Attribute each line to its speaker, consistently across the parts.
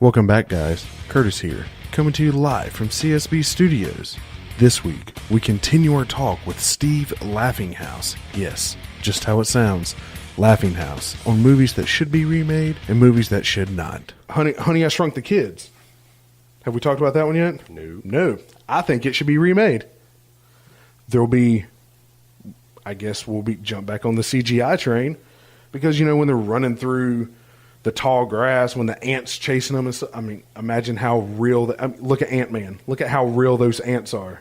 Speaker 1: Welcome back, guys. Curtis here, coming to you live from CSB Studios. This week, we continue our talk with Steve Laughinghouse. Yes, just how it sounds. Laughinghouse on movies that should be remade and movies that should not. Honey, I Shrunk the Kids. Have we talked about that one yet? No. I think it should be remade. There'll be, I guess we'll jump back on the CGI train because, you know, when they're running through the tall grass, when the ants chasing them and stuff, I mean, imagine how real, look at Ant-Man. Look at how real those ants are.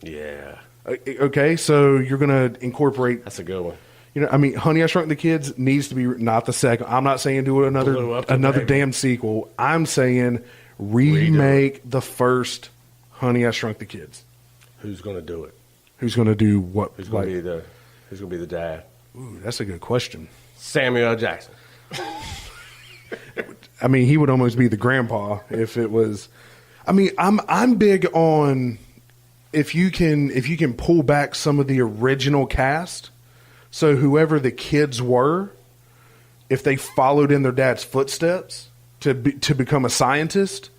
Speaker 2: Yeah.
Speaker 1: Okay, so you're going to incorporate.
Speaker 2: That's a good one.
Speaker 1: You know, I mean, Honey, I Shrunk the Kids needs to be not the second. I'm not saying do another damn sequel. I'm saying remake the first Honey, I Shrunk the Kids.
Speaker 2: Who's going to do it?
Speaker 1: Who's going to do what?
Speaker 2: Who's going to be the dad?
Speaker 1: Ooh, that's a good question.
Speaker 2: Samuel L. Jackson.
Speaker 1: I mean, he would almost be the grandpa if it was. I mean, I'm big on if you can pull back some of the original cast. So whoever the kids were, if they followed in their dad's footsteps to become a scientist,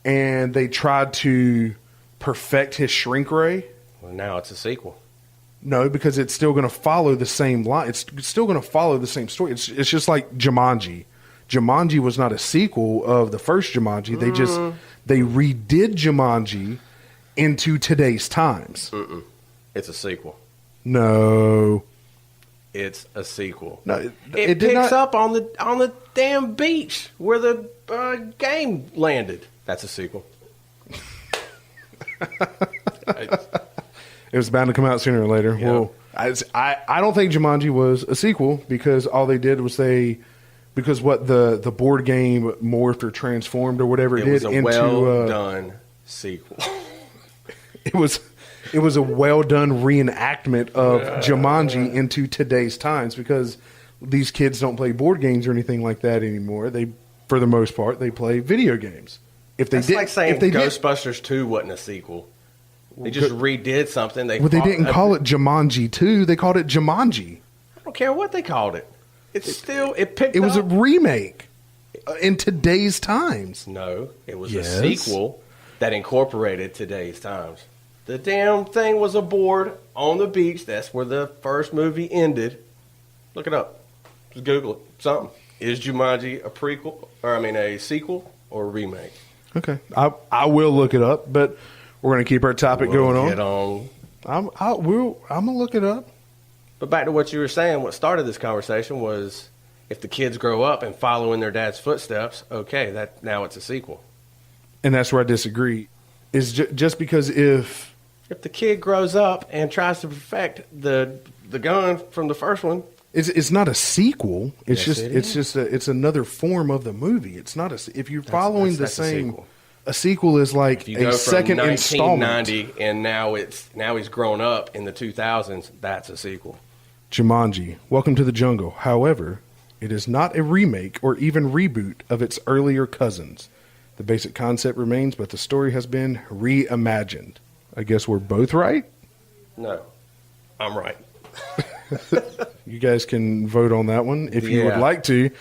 Speaker 1: and they tried to perfect his shrink ray.
Speaker 2: Well, now it's a sequel.
Speaker 1: No, because it's still going to follow the same line. It's still going to follow the same story. It's just like Jumanji. Jumanji was not a sequel of the first Jumanji. They redid Jumanji into today's times.
Speaker 2: It's a sequel.
Speaker 1: No.
Speaker 2: It's a sequel.
Speaker 1: No,
Speaker 2: it picks up on the damn beach where the game landed. That's a sequel.
Speaker 1: It was bound to come out sooner or later.
Speaker 2: Yeah.
Speaker 1: Well, I don't think Jumanji was a sequel because all they did was because what the board game morphed or transformed or whatever it did
Speaker 2: was a
Speaker 1: into
Speaker 2: well done sequel.
Speaker 1: It was a well done reenactment of Jumanji into today's times because these kids don't play board games or anything like that anymore. They, for the most part, they play video games.
Speaker 2: That's like saying Ghostbusters 2 wasn't a sequel. They just redid something. They
Speaker 1: didn't call it Jumanji 2. They called it Jumanji.
Speaker 2: I don't care what they called it. It
Speaker 1: was a remake in today's times.
Speaker 2: No, it was a sequel that incorporated today's times. The damn thing was a board on the beach. That's where the first movie ended. Look it up. Just Google it. Something. Is Jumanji a sequel or a remake?
Speaker 1: Okay. I will look it up, but we're going to keep our topic going on. I'm going to look it up.
Speaker 2: But back to what you were saying, what started this conversation was if the kids grow up and follow in their dad's footsteps, okay, now it's a sequel.
Speaker 1: And that's where I disagree. Is just because if
Speaker 2: the kid grows up and tries to perfect the gun from the first one,
Speaker 1: it's not a sequel. It's
Speaker 2: yes,
Speaker 1: it's another form of the movie. It's not if you're following the same. A sequel is like a second installment.
Speaker 2: 1990 and now he's grown up in the 2000s. That's a sequel.
Speaker 1: Jumanji, Welcome to the Jungle. However, it is not a remake or even reboot of its earlier cousins. The basic concept remains, but the story has been reimagined. I guess we're both right?
Speaker 2: No, I'm right.
Speaker 1: You guys can vote on that one if you would like to.
Speaker 2: Is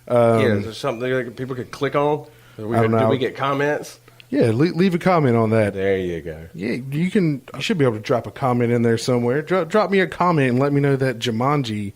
Speaker 2: there something that people could click on? Do we get comments?
Speaker 1: Yeah, leave a comment on that.
Speaker 2: There you go.
Speaker 1: Yeah, you should be able to drop a comment in there somewhere. Drop me a comment and let me know that Jumanji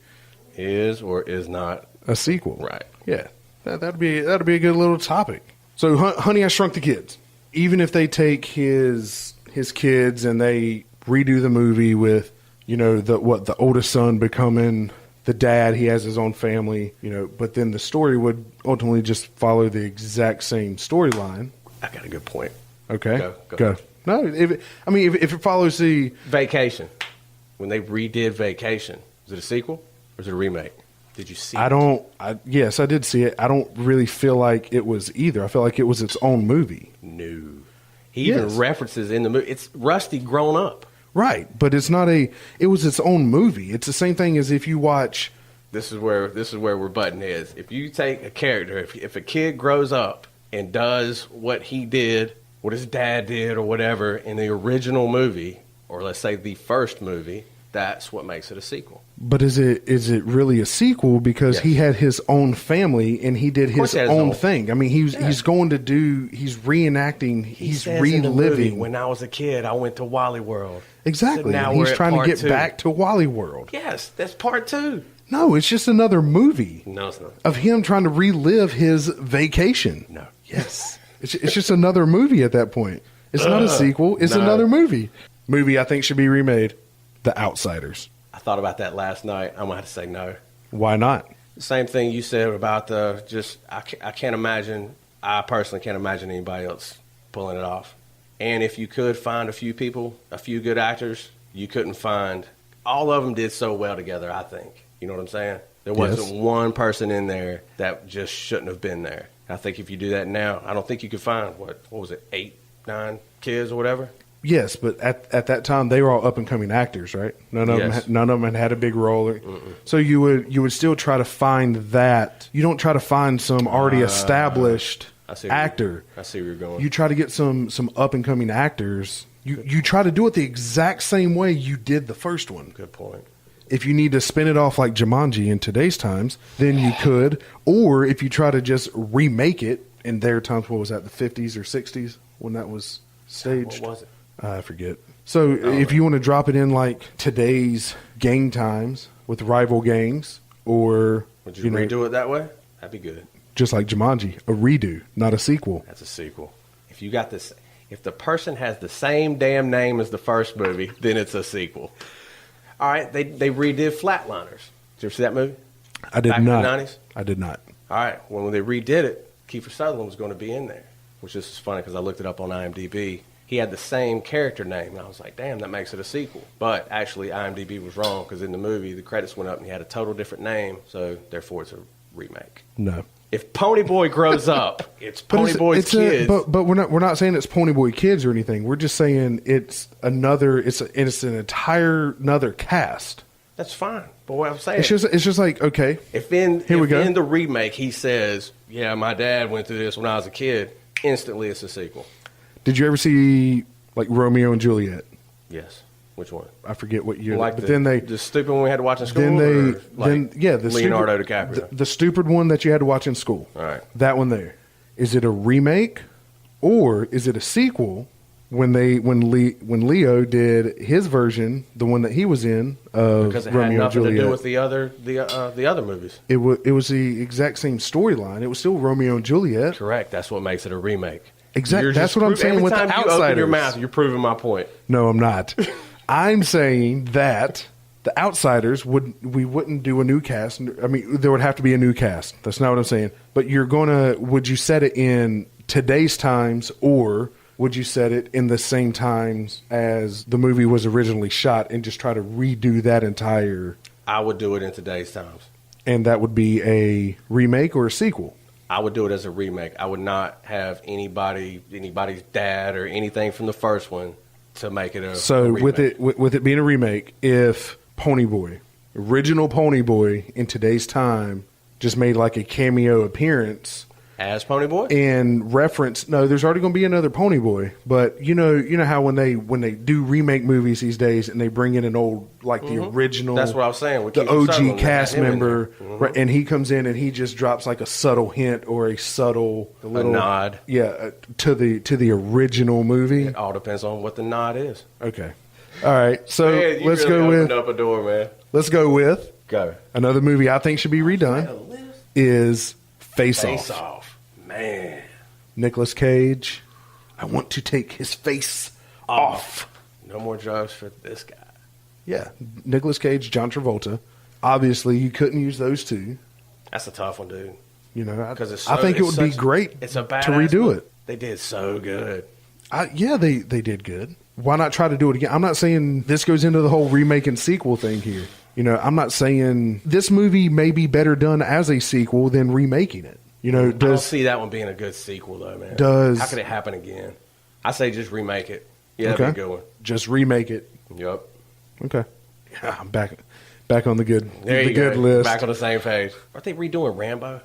Speaker 2: is or is not
Speaker 1: a sequel.
Speaker 2: Right.
Speaker 1: Yeah, that'd be a good little topic. So, Honey, I Shrunk the Kids. Even if they take his kids and they redo the movie with, you know, the oldest son becoming the dad, he has his own family, you know, but then the story would ultimately just follow the exact same storyline.
Speaker 2: I got a good point.
Speaker 1: Okay. Go. No, if it follows the
Speaker 2: Vacation, when they redid Vacation, was it a sequel or was it a remake? Did you see
Speaker 1: Yes, I did see it. I don't really feel like it was either. I feel like it was its own movie.
Speaker 2: No. He even references in the movie. It's Rusty grown up.
Speaker 1: Right, but it's not it was its own movie. It's the same thing as if you watch.
Speaker 2: This is where we're butting heads. If you take a character, if a kid grows up and does what he did, what his dad did or whatever in the original movie, or let's say the first movie, That's what makes it a sequel.
Speaker 1: But is it really a sequel because he had his own family and he did his own thing? I mean, he's reenacting, he's reliving.
Speaker 2: When I was a kid, I went to Wally World.
Speaker 1: Exactly. So now he's trying to get back to Wally World.
Speaker 2: Yes, that's part 2.
Speaker 1: No, it's just another movie.
Speaker 2: No, it's not.
Speaker 1: Of him trying to relive his vacation.
Speaker 2: No.
Speaker 1: Yes. It's just another movie at that point. It's not a sequel. It's another movie. Movie I think should be remade. The Outsiders.
Speaker 2: I thought about that last night. I'm going to have to say no.
Speaker 1: Why not?
Speaker 2: The same thing you said about I can't imagine, I personally can't imagine anybody else pulling it off. And if you could find a few people, a few good actors, you couldn't find, all of them did so well together, I think. You know what I'm saying? There wasn't one person in there that just shouldn't have been there. I think if you do that now, I don't think you could find, what was it, 8, 9 kids or whatever?
Speaker 1: Yes, but at that time they were all up and coming actors, right? None of them had a big role. So you would still try to find that. You don't try to find some already established actor.
Speaker 2: I see where you're going.
Speaker 1: You try to get some up and coming actors. You try to do it the exact same way you did the first one.
Speaker 2: Good point.
Speaker 1: If you need to spin it off like Jumanji in today's times, then you could. Or if you try to just remake it in their times, what was that, the 50s or 60s when that was staged?
Speaker 2: What was it?
Speaker 1: I forget. So if you want to drop it in like today's gang times with rival gangs, or
Speaker 2: would you redo it that way? That'd be good.
Speaker 1: Just like Jumanji, a redo, not a sequel.
Speaker 2: That's a sequel. If you got this, if the person has the same damn name as the first movie, then it's a sequel. All right, they redid Flatliners. Did you ever see that movie?
Speaker 1: I did
Speaker 2: not.
Speaker 1: not.
Speaker 2: Back in the 90s?
Speaker 1: I did not.
Speaker 2: All right, when they redid it, Kiefer Sutherland was going to be in there, which is funny because I looked it up on IMDb. He had the same character name, and I was like, damn, that makes it a sequel. But actually, IMDb was wrong because in the movie, the credits went up and he had a total different name, so therefore it's a remake.
Speaker 1: No.
Speaker 2: If Ponyboy grows up, it's Ponyboy's kids.
Speaker 1: But we're not saying it's Ponyboy kids or anything. We're just saying it's an entire another cast.
Speaker 2: That's fine. But what I'm saying,
Speaker 1: it's just like, okay,
Speaker 2: if in the remake he says, yeah, my dad went through this when I was a kid, instantly it's a sequel.
Speaker 1: Did you ever see like Romeo and Juliet?
Speaker 2: Yes. Which one?
Speaker 1: I forget what year.
Speaker 2: Like the stupid one we had to watch in school. The Leonardo DiCaprio.
Speaker 1: The stupid one that you had to watch in school.
Speaker 2: All right.
Speaker 1: That one there. Is it a remake or is it a sequel? When Leo did his version, the one that he was in of
Speaker 2: because it
Speaker 1: Romeo
Speaker 2: had
Speaker 1: and Juliet,
Speaker 2: nothing to do with the other movies.
Speaker 1: It was the exact same storyline. It was still Romeo and Juliet.
Speaker 2: Correct. That's what makes it a remake.
Speaker 1: Exactly. That's what I'm saying with the Outsiders. Every time you open
Speaker 2: your mouth, you're proving my point.
Speaker 1: No, I'm not. I'm saying that the Outsiders we wouldn't do a new cast. I mean, there would have to be a new cast. That's not what I'm saying. But would you set it in today's times, or would you set it in the same times as the movie was originally shot and just try to redo that entire?
Speaker 2: I would do it in today's times.
Speaker 1: And that would be a remake or a sequel?
Speaker 2: I would do it as a remake. I would not have anybody's dad or anything from the first one to make it a remake. with it being a remake, if original Ponyboy in today's time just made like a cameo appearance as Ponyboy
Speaker 1: and reference, no, there's already going to be another Ponyboy, but you know how when they do remake movies these days and they bring in an old the original,
Speaker 2: that's what I was saying, with
Speaker 1: the OG cast member, right, and he comes in and he just drops like a subtle hint or a
Speaker 2: nod,
Speaker 1: to the original movie.
Speaker 2: It all depends on what the nod is.
Speaker 1: Okay, all right, so
Speaker 2: man,
Speaker 1: let's
Speaker 2: really
Speaker 1: go with
Speaker 2: opened up a door, man.
Speaker 1: Let's go with
Speaker 2: another
Speaker 1: movie I think should be redone is Face
Speaker 2: Off. Man.
Speaker 1: Nicolas Cage. I want to take his face off.
Speaker 2: No more drugs for this guy.
Speaker 1: Yeah. Nicolas Cage, John Travolta. Obviously, you couldn't use those two.
Speaker 2: That's a tough one, dude.
Speaker 1: You know, I think it would be great to redo it.
Speaker 2: They did so good.
Speaker 1: They did good. Why not try to do it again? I'm not saying this goes into the whole remake and sequel thing here. You know, I'm not saying this movie may be better done as a sequel than remaking it. You know,
Speaker 2: I don't see that one being a good sequel, though, man. How could it happen again? I say just remake it. Yeah, that'd be a good one.
Speaker 1: Just remake it.
Speaker 2: Yep.
Speaker 1: Okay. Yeah, I'm back on the good
Speaker 2: good
Speaker 1: list.
Speaker 2: Back on the same page. Aren't they redoing Rambo?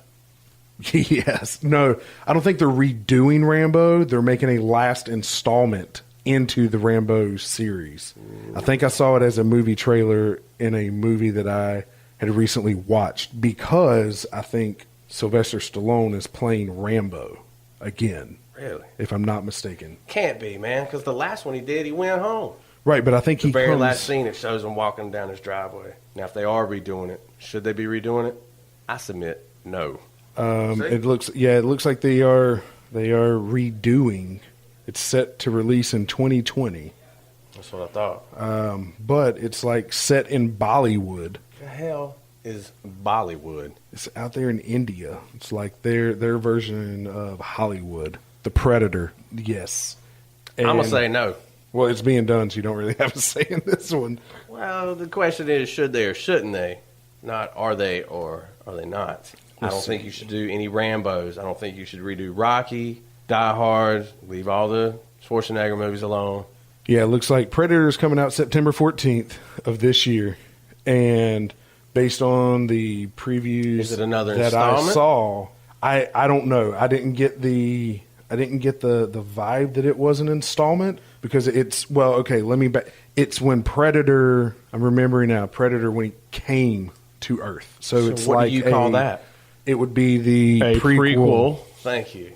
Speaker 1: Yes. No, I don't think they're redoing Rambo. They're making a last installment into the Rambo series. I think I saw it as a movie trailer in a movie that I had recently watched because I think Sylvester Stallone is playing Rambo again.
Speaker 2: Really?
Speaker 1: If I'm not mistaken.
Speaker 2: Can't be, man, because the last one he did, he went home.
Speaker 1: Right, but I think
Speaker 2: the very last scene, it shows him walking down his driveway. Now, if they are redoing it, should they be redoing it? I submit no.
Speaker 1: It looks like they are redoing. It's set to release in 2020.
Speaker 2: That's what I thought.
Speaker 1: But it's like set in Bollywood.
Speaker 2: The hell is Bollywood?
Speaker 1: It's out there in India. It's like their version of Hollywood. The Predator, yes. And,
Speaker 2: I'm gonna say no.
Speaker 1: Well, it's being done, so you don't really have a say in this one.
Speaker 2: Well, the question is, should they or shouldn't they? Not are they or are they not? I don't think you should do any Rambos. I don't think you should redo Rocky, Die Hard, leave all the Schwarzenegger movies alone.
Speaker 1: Yeah, it looks like Predator is coming out September 14th of this year. And based on the previews
Speaker 2: is it another
Speaker 1: that
Speaker 2: installment?
Speaker 1: I saw, I don't know. I didn't get the vibe that it was an installment because it's, well, okay, let me back. It's when Predator, I'm remembering now, Predator when he came to Earth. So it's
Speaker 2: what
Speaker 1: like
Speaker 2: do you call that?
Speaker 1: It would be the prequel.
Speaker 2: Thank you.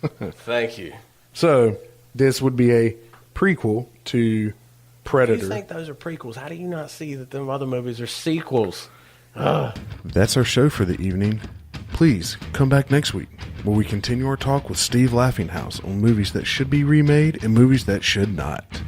Speaker 2: Thank you.
Speaker 1: So this would be a prequel to Predator.
Speaker 2: If you think those are prequels, how do you not see that them other movies are sequels?
Speaker 1: That's our show for the evening. Please come back next week where we continue our talk with Steve Laughinghouse on movies that should be remade and movies that should not.